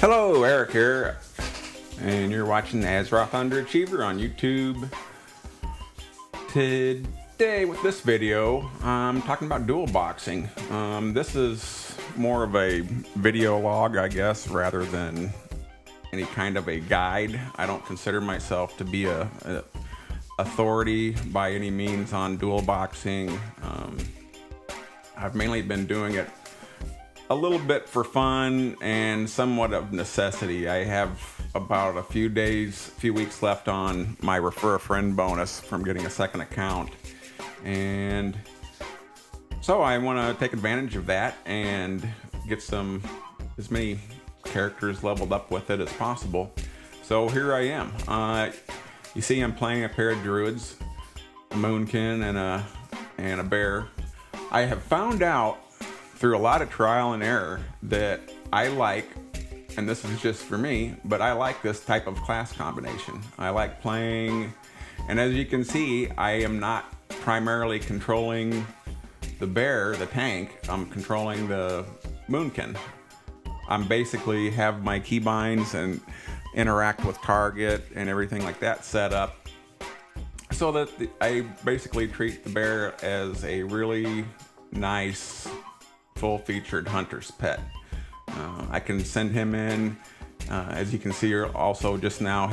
Hello, Eric here, and you're watching Azeroth Underachiever on YouTube. Today, with this video, I'm talking about dual boxing. This is more of a video log, I guess, rather than any kind of a guide. I don't consider myself to be a authority by any means on dual boxing. I've mainly been doing it a little bit for fun and somewhat of necessity. I have about a few weeks left on my refer a friend bonus from getting a second account, and so I want to take advantage of that and get as many characters leveled up with it as possible. So here I am. You see, I'm playing a pair of druids, a moonkin and a bear. I have found out through a lot of trial and error that I like, and this is just for me, but I like this type of class combination. I like playing, and as you can see, I am not primarily controlling the bear, the tank. I'm controlling the moonkin. I'm basically have my keybinds and interact with target and everything like that set up so that I basically treat the bear as a really nice full-featured hunter's pet. I can send him in, as you can see here also just now,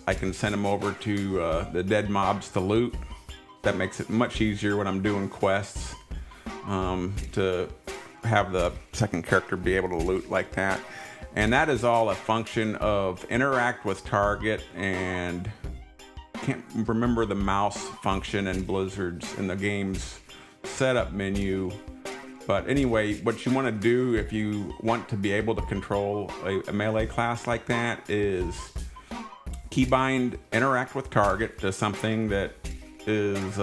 I can send him over to the dead mobs to loot. That makes it much easier when I'm doing quests to have the second character be able to loot like that. And that is all a function of interact with target, and can't remember the mouse function in Blizzard's in the game's setup menu. But anyway, what you want to do if you want to be able to control a melee class like that is keybind interact with target to something that is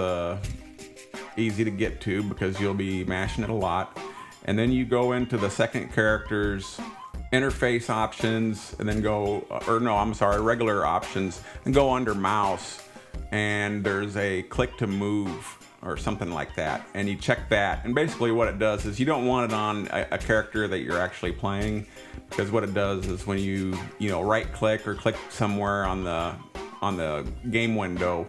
easy to get to because you'll be mashing it a lot. And then you go into the second character's interface options and then regular options, and go under mouse, and there's a click to move or something like that, and you check that, and basically what it does is you don't want it on a character that you're actually playing, because what it does is when you right click or click somewhere on the game window,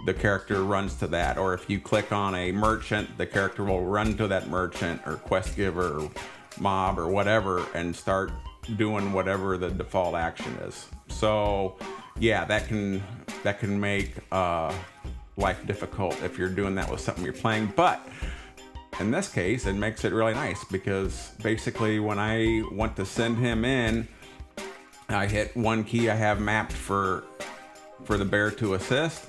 the character runs to that. Or if you click on a merchant, the character will run to that merchant or quest giver or mob or whatever and start doing whatever the default action is. So yeah, that can make life difficult if you're doing that with something you're playing. But in this case, it makes it really nice, because basically when I want to send him in, I hit one key I have mapped for the bear to assist,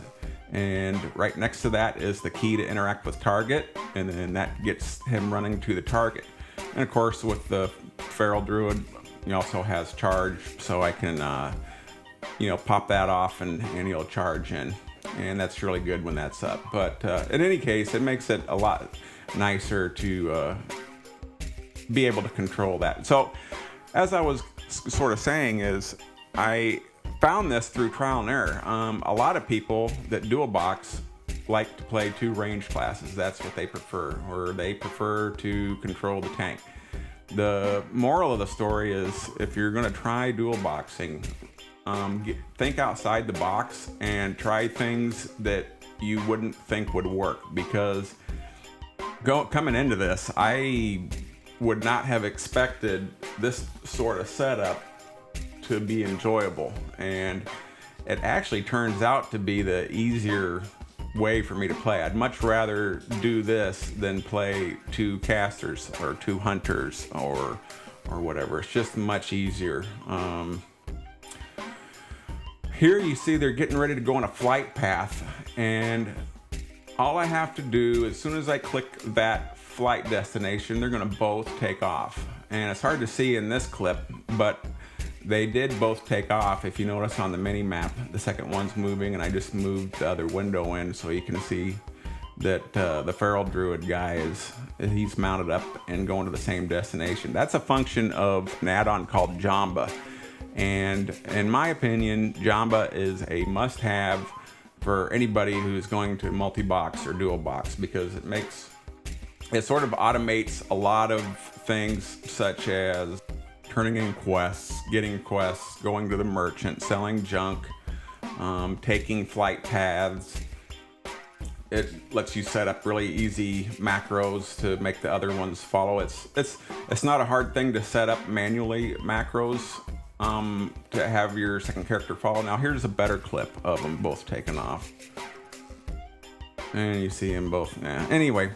and right next to that is the key to interact with target, and then that gets him running to the target. And of course, with the feral druid, he also has charge, so I can pop that off and he'll charge in. And that's really good when that's up. But in any case, it makes it a lot nicer to be able to control that. So as I was sort of saying, is I found this through trial and error. A lot of people that dual box like to play two range classes. That's what they prefer, or they prefer to control the tank. The moral of the story is, if you're going to try dual boxing, think outside the box and try things that you wouldn't think would work, because coming into this, I would not have expected this sort of setup to be enjoyable, and it actually turns out to be the easier way for me to play. I'd much rather do this than play two casters or two hunters or whatever. It's just much easier. Here you see they're getting ready to go on a flight path, and all I have to do, as soon as I click that flight destination, they're going to both take off. And it's hard to see in this clip, but they did both take off. If you notice on the mini map, the second one's moving, and I just moved the other window in so you can see that the feral druid guy he's mounted up and going to the same destination. That's a function of an add-on called Jamba. And in my opinion, Jamba is a must-have for anybody who's going to multi-box or dual box, because it sort of automates a lot of things, such as turning in quests, getting quests, going to the merchant, selling junk, taking flight paths. It lets you set up really easy macros to make the other ones follow. It's not a hard thing to set up manually macros to have your second character follow. Now here's a better clip of them both taken off, and you see them both. Yeah. Anyway,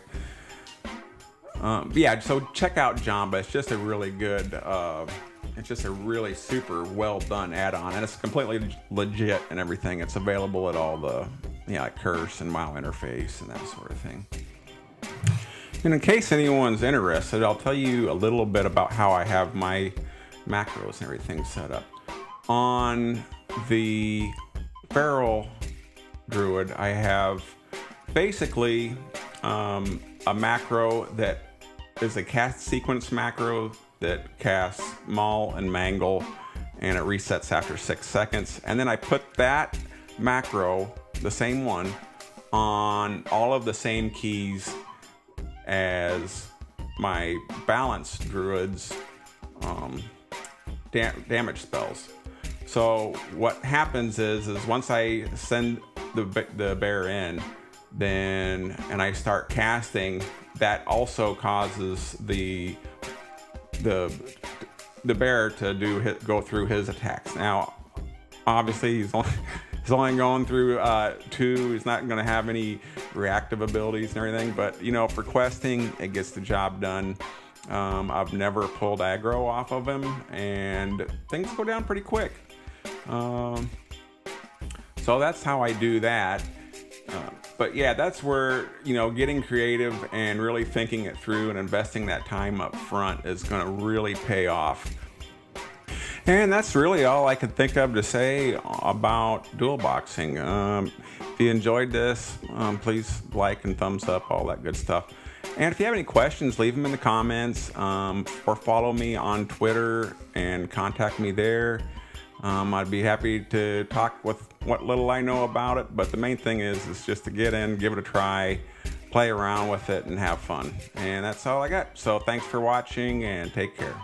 yeah. So check out Jamba. It's just a really good. It's just a really super well done add-on, and it's completely legit and everything. It's available at all the like Curse and WoW interface and that sort of thing. And in case anyone's interested, I'll tell you a little bit about how I have my macros and everything set up. On the Feral Druid, I have basically a macro that is a cast sequence macro that casts Maul and Mangle, and it resets after 6 seconds. And then I put that macro, the same one, on all of the same keys as my Balance Druid's damage spells. So what happens is once I send the bear in, and I start casting, that also causes the bear to go through his attacks. Now, obviously, he's only going through 2. He's not going to have any reactive abilities and everything, but for questing, it gets the job done. I've never pulled aggro off of him, and things go down pretty quick. So that's how I do that. But yeah, that's where, getting creative and really thinking it through and investing that time up front is going to really pay off. And that's really all I could think of to say about dual boxing. If you enjoyed this, please like and thumbs up, all that good stuff. And if you have any questions, leave them in the comments, or follow me on Twitter and contact me there. I'd be happy to talk with what little I know about it, but the main thing is just to get in, give it a try, play around with it, and have fun. And that's all I got. So thanks for watching, and take care.